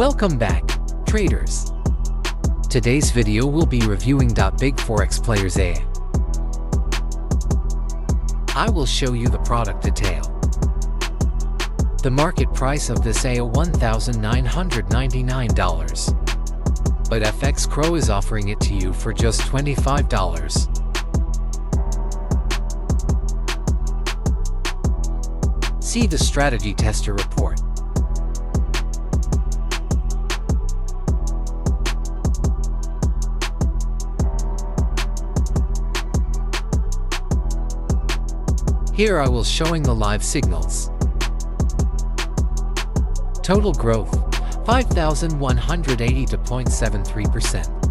Welcome back, traders. Today's video will be reviewing Big Forex Players EA. I will show you the product detail. The market price of this EA $1,999, but FX Crow is offering it to you for just $25. See the strategy tester report. Here I will showing the live signals. Total growth, 5,180 to 0.73%.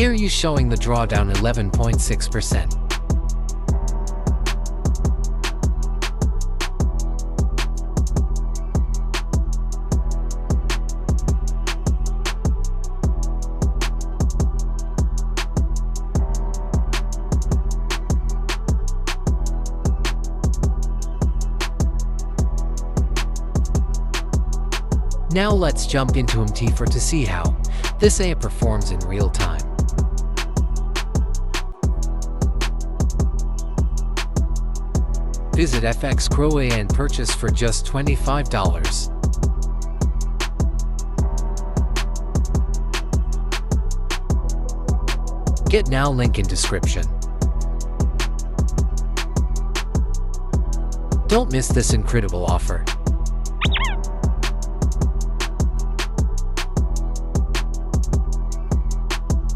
Here you showing the drawdown 11.6%. Now let's jump into MT4 to see how this EA performs in real time. Visit FX Crow EA and purchase for just $25. Get now, link in description. Don't miss this incredible offer.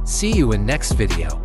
See you in next video.